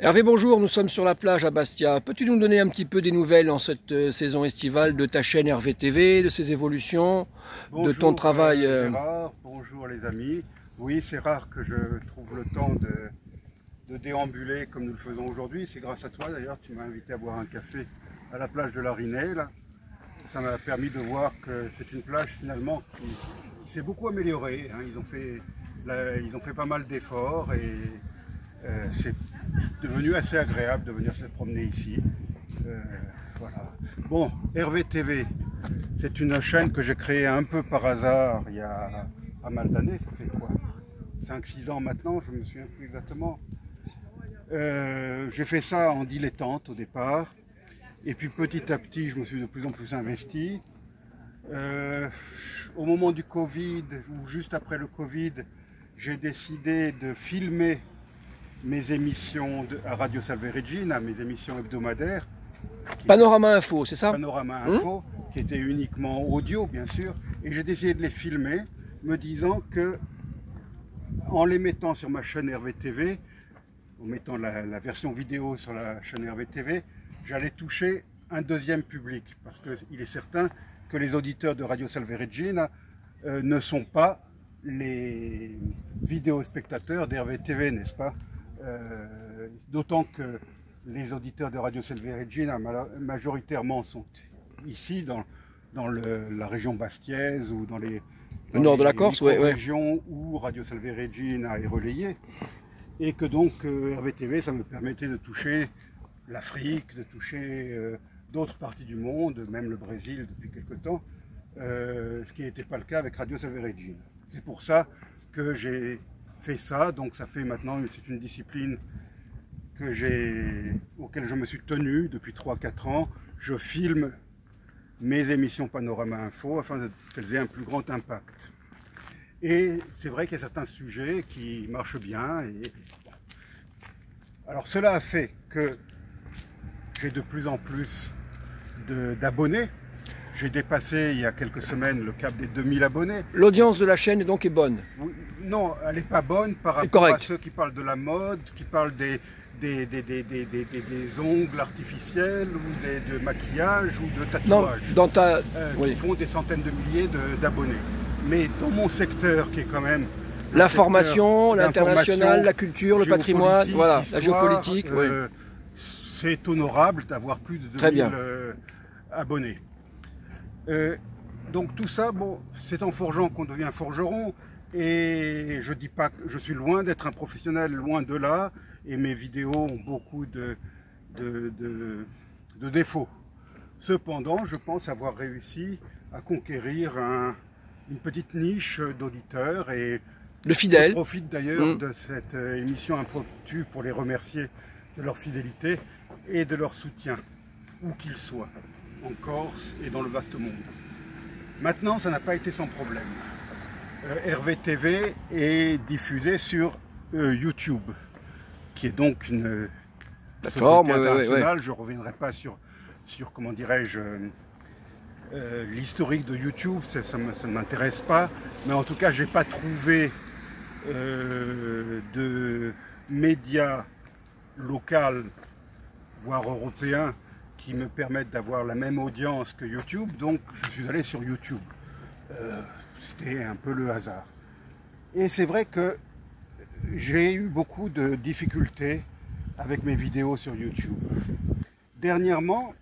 Hervé, bonjour, nous sommes sur la plage à Bastia. Peux-tu nous donner un petit peu des nouvelles en cette saison estivale de ta chaîne Hervé TV, de ses évolutions, Bonjour, de ton travail Gérard, bonjour les amis. Oui, c'est rare que je trouve le temps de déambuler comme nous le faisons aujourd'hui. C'est grâce à toi d'ailleurs, tu m'as invité à boire un café à la plage de la Rinée. Là. Ça m'a permis de voir que c'est une plage finalement qui s'est beaucoup améliorée. Hein. Ils ont fait pas mal d'efforts et c'est devenu assez agréable de venir se promener ici. Voilà. Bon, Hervé TV, c'est une chaîne que j'ai créée un peu par hasard il y a pas mal d'années, ça fait quoi 5-6 ans maintenant, je me souviens plus exactement. J'ai fait ça en dilettante au départ, et puis petit à petit je me suis de plus en plus investi. Au moment du Covid, ou juste après le Covid, j'ai décidé de filmer mes émissions à Radio Salve Regina, mes émissions hebdomadaires. Panorama Info, c'est ça? Panorama Info, qui était uniquement audio bien sûr, et j'ai décidé de les filmer, me disant que en les mettant sur ma chaîne Hervé TV, en mettant la version vidéo sur la chaîne Hervé TV, j'allais toucher un deuxième public, parce qu'il est certain que les auditeurs de Radio Salve Regina ne sont pas les vidéospectateurs d'Hervé TV, n'est-ce pas? D'autant que les auditeurs de Radio Salve Regina majoritairement sont ici dans la région bastiaise ou dans le nord de la Corse, oui. Régions où Radio Salve Regina est relayée, et que donc Hervé TV, ça me permettait de toucher l'Afrique, de toucher d'autres parties du monde, même le Brésil depuis quelque temps, ce qui n'était pas le cas avec Radio Salve Regina. C'est pour ça que j'ai fait ça, donc ça fait maintenant, c'est une discipline auquel je me suis tenu depuis 3-4 ans. Je filme mes émissions Panorama Info afin qu'elles aient un plus grand impact. Et c'est vrai qu'il y a certains sujets qui marchent bien. Alors cela a fait que j'ai de plus en plus d'abonnés. J'ai dépassé il y a quelques semaines le cap des 2000 abonnés. L'audience de la chaîne donc est bonne? Non, elle n'est pas bonne par rapport à ceux qui parlent de la mode, qui parlent des ongles artificiels ou de maquillage ou de tatouage, qui font des centaines de milliers d'abonnés. Mais dans mon secteur qui est quand même l'information, l'international, la culture, le patrimoine, voilà, la géopolitique, c'est honorable d'avoir plus de 2000 abonnés. Donc tout ça, bon, c'est en forgeant qu'on devient forgeron, et je dis pas que je suis loin d'être un professionnel, loin de là, et mes vidéos ont beaucoup de défauts. Cependant, je pense avoir réussi à conquérir une petite niche d'auditeurs, et le fidèle. Je profite d'ailleurs de cette émission impromptue pour les remercier de leur fidélité et de leur soutien, où qu'ils soient, en Corse et dans le vaste monde. Maintenant, ça n'a pas été sans problème. Hervé TV est diffusé sur YouTube, qui est donc une société internationale. Je ne reviendrai pas sur comment dirais-je, l'historique de YouTube, ça ne m'intéresse pas. Mais en tout cas, je n'ai pas trouvé de médias locaux, voire européens, qui me permettent d'avoir la même audience que YouTube, donc je suis allé sur YouTube. C'était un peu le hasard. Et c'est vrai que j'ai eu beaucoup de difficultés avec mes vidéos sur YouTube. Dernièrement,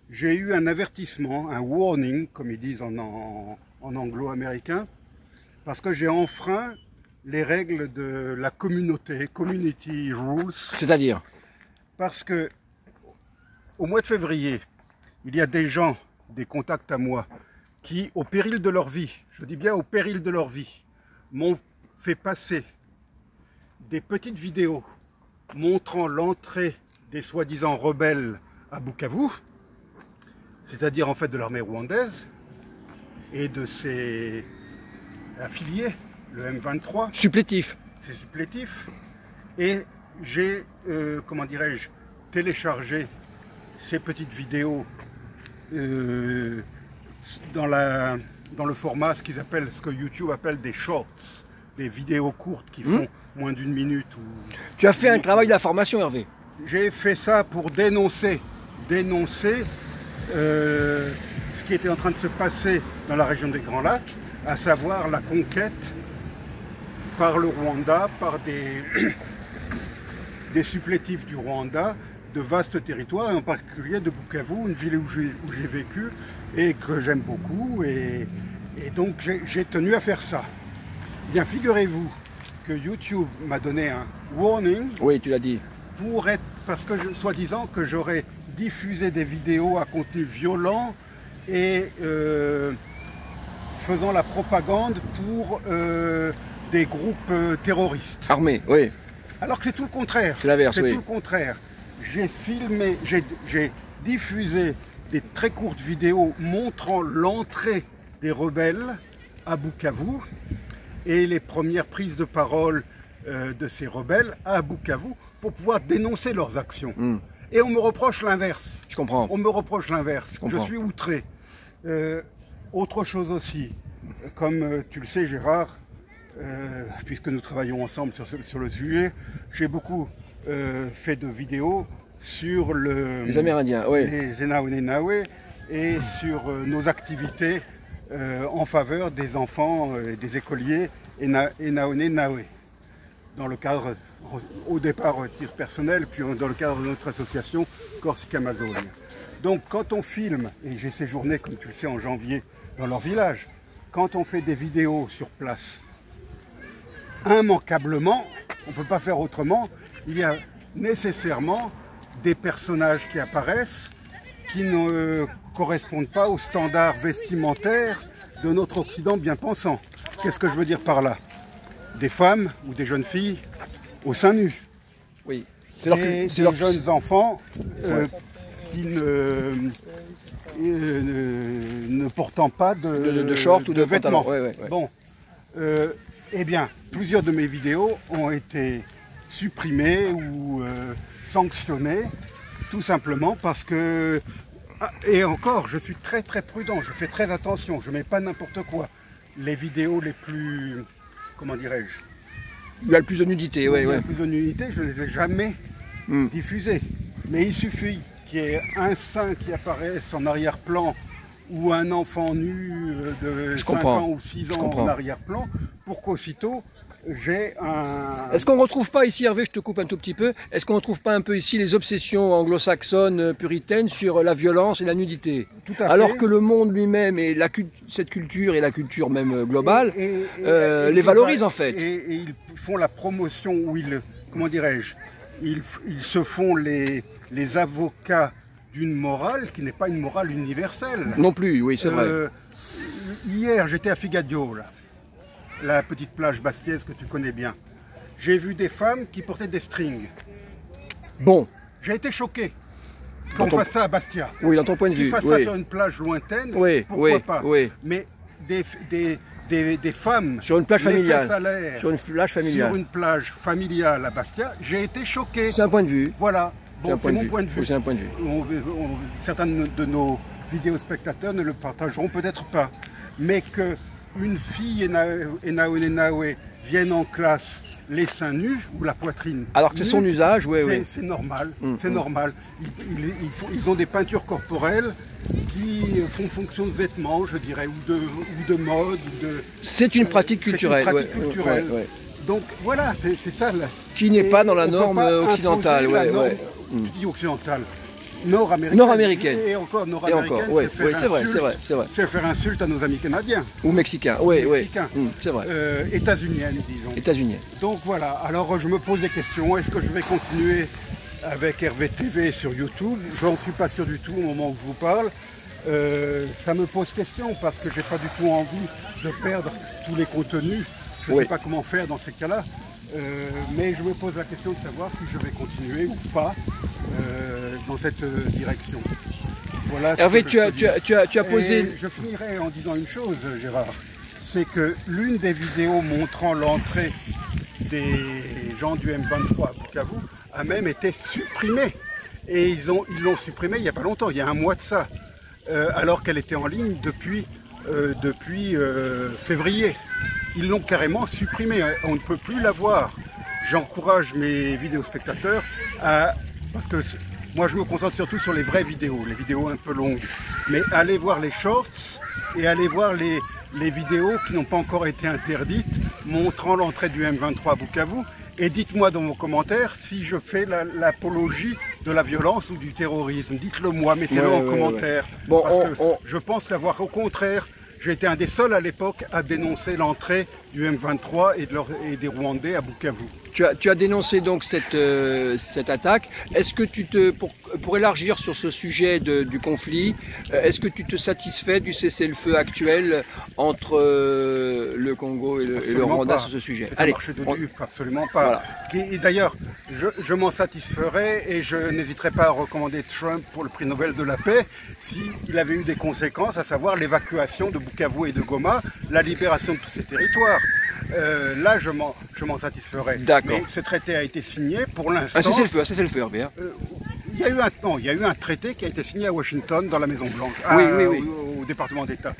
j'ai eu un avertissement, un warning, comme ils disent en anglo-américain, parce que j'ai enfreint les règles de la communauté, community rules. C'est-à-dire? Parce que au mois de février, il y a des gens, des contacts à moi, qui, au péril de leur vie, je dis bien au péril de leur vie, m'ont fait passer des petites vidéos montrant l'entrée des soi-disant rebelles à Bukavu, c'est-à-dire en fait de l'armée rwandaise, et de ses affiliés, le M23. Supplétif. C'est supplétif. Et j'ai, comment dirais-je, téléchargé ces petites vidéos dans le format, ce que YouTube appelle des shorts, les vidéos courtes qui font moins d'une minute. Tu as fait un travail d'information, Hervé. J'ai fait ça pour dénoncer ce qui était en train de se passer dans la région des Grands Lacs, à savoir la conquête par le Rwanda, par des supplétifs du Rwanda, de vastes territoires, et en particulier de Bukavu, une ville où j'ai vécu et que j'aime beaucoup, et donc j'ai tenu à faire ça. Bien, figurez-vous que YouTube m'a donné un warning. Oui, tu l'as dit. Parce que soi-disant que j'aurais diffusé des vidéos à contenu violent et faisant la propagande pour des groupes terroristes. Armés, oui. Alors que c'est tout le contraire. C'est l'inverse, oui. C'est tout le contraire. J'ai filmé, j'ai diffusé des très courtes vidéos montrant l'entrée des rebelles à Bukavu et les premières prises de parole de ces rebelles à Bukavu pour pouvoir dénoncer leurs actions. Et on me reproche l'inverse. Je comprends. On me reproche l'inverse. Je suis outré. Autre chose aussi, comme tu le sais Gérard, puisque nous travaillons ensemble sur le sujet, j'ai beaucoup fait de vidéos sur les Amérindiens, oui. Les Enaoné-Naoué et sur nos activités en faveur des enfants et des écoliers Enaoné-Naoué. Dans le cadre, au départ, tir personnel, puis dans le cadre de notre association Corsica Amazonie. Donc quand on filme, et j'ai séjourné, comme tu le sais, en janvier, dans leur village, quand on fait des vidéos sur place, immanquablement, on ne peut pas faire autrement, il y a nécessairement des personnages qui apparaissent qui ne correspondent pas aux standards vestimentaires de notre Occident bien pensant. Qu'est-ce que je veux dire par là? Des femmes ou des jeunes filles au sein nu. Oui. Des jeunes enfants qui ne portant pas de shorts ou de vêtements. Ouais. Bon, eh bien, plusieurs de mes vidéos ont été supprimées ou sanctionnées, tout simplement parce que... Et encore, je suis très prudent, je fais très attention, je ne mets pas n'importe quoi. Les vidéos les plus... Comment dirais-je? Il y a le plus de nudité, oui. Le plus de nudité, je ne les ai jamais diffusées. Mais il suffit qu'il y ait un sein qui apparaisse en arrière-plan ou un enfant nu de 5 ans ou 6 ans en arrière-plan pour qu'aussitôt j'ai un... Est-ce qu'on ne retrouve pas ici, Hervé, je te coupe un tout petit peu, est-ce qu'on ne retrouve pas un peu ici les obsessions anglo-saxonnes, puritaines sur la violence et la nudité? Tout à fait. Alors que le monde lui-même et cette culture et la culture même globale les valorisent en fait. Et ils font la promotion où ils, comment dirais-je, ils se font les avocats d'une morale qui n'est pas une morale universelle. Non plus, oui, c'est vrai. Hier, j'étais à Figadio, là. La petite plage bastiaise que tu connais bien. J'ai vu des femmes qui portaient des strings. Bon. J'ai été choqué qu'on fasse ça à Bastia. Oui, dans ton point de vue. Qu'ils fassent ça sur une plage lointaine, pourquoi pas. Mais des femmes sur une plage familiale. Sur une plage familiale à Bastia, j'ai été choqué. C'est un point de vue. Voilà. Bon, c'est mon point de vue. Oui, c'est un point de vue. Certains de nos vidéospectateurs ne le partageront peut-être pas. Mais que une fille Enaoné-Naoué vienne en classe les seins nus ou la poitrine. Alors que c'est son usage, oui. C'est normal, c'est normal. Ils ont des peintures corporelles qui font fonction de vêtements, je dirais, ou de mode. C'est une pratique culturelle. Donc voilà, c'est ça. Qui n'est pas dans la norme occidentale. Tu dis occidentale. Nord-américaine. Nord-américaine. Et encore nord-américaine, c'est faire insulte à nos amis canadiens. Ou mexicains, c'est vrai. États-uniennes, disons. États-uniennes. Donc voilà, alors je me pose des questions. Est-ce que je vais continuer avec Hervé TV sur YouTube? J'en suis pas sûr du tout au moment où je vous parle. Ça me pose question parce que j'ai pas du tout envie de perdre tous les contenus. Je ne sais pas comment faire dans ces cas-là. Mais je me pose la question de savoir si je vais continuer ou pas dans cette direction. Voilà. Hervé, tu as posé... Et je finirai en disant une chose, Gérard. C'est que l'une des vidéos montrant l'entrée des gens du M23 à Bukavu a même été supprimée. Et ils l'ont supprimée il n'y a pas longtemps, il y a un mois de ça. Alors qu'elle était en ligne depuis février. ils l'ont carrément supprimé. On ne peut plus la voir. J'encourage mes vidéospectateurs à... Parce que moi je me concentre surtout sur les vraies vidéos, les vidéos un peu longues. Mais allez voir les shorts et allez voir les vidéos qui n'ont pas encore été interdites, montrant l'entrée du M23 à Bukavu. Et dites-moi dans vos commentaires si je fais l'apologie de la violence ou du terrorisme. Dites-le moi, mettez-le en commentaire. Bon, je pense qu'avoir au contraire, j'ai été un des seuls à l'époque à dénoncer l'entrée du M23 et des Rwandais à Bukavu. Tu as dénoncé donc cette attaque. Est-ce que pour élargir sur ce sujet du conflit, est-ce que tu te satisfais du cessez-le-feu actuel entre le Congo et le Rwanda sur ce sujet? C'est un marché de dupes, absolument pas. Voilà. Et d'ailleurs, je m'en satisferais et je n'hésiterai pas à recommander Trump pour le prix Nobel de la paix s'il avait eu des conséquences, à savoir l'évacuation de Bukavu et de Goma, la libération de tous ces territoires. Là, je m'en satisferais. Mais ce traité a été signé pour l'instant. Un cessez-le-feu, Hervé. Il y a eu un traité qui a été signé à Washington, dans la Maison Blanche, au département d'État,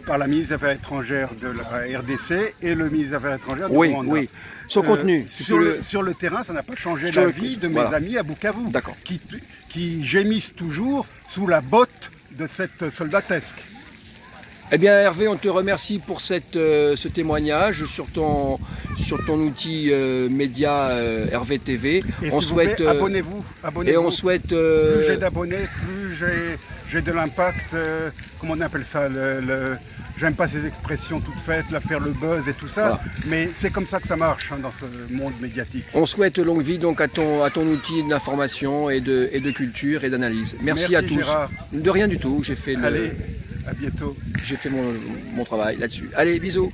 par la ministre des Affaires étrangères de la RDC et le ministre des Affaires étrangères du Rwanda. Oui. Son contenu. Sur le terrain, ça n'a pas changé la vie de mes amis à Bukavu, qui gémissent toujours sous la botte de cette soldatesque. Eh bien Hervé, on te remercie pour ce témoignage sur ton outil média Hervé TV. Et on souhaite abonnez-vous. Et on souhaite plus j'ai d'abonnés, plus j'ai de l'impact. Comment on appelle ça, j'aime pas ces expressions toutes faites, faire le buzz et tout ça, voilà. Mais c'est comme ça que ça marche dans ce monde médiatique. On souhaite longue vie donc à ton outil d'information et de culture et d'analyse. Merci à tous. Gérard. De rien du tout. J'ai fait Allez, à bientôt. J'ai fait mon travail là-dessus. Allez, bisous.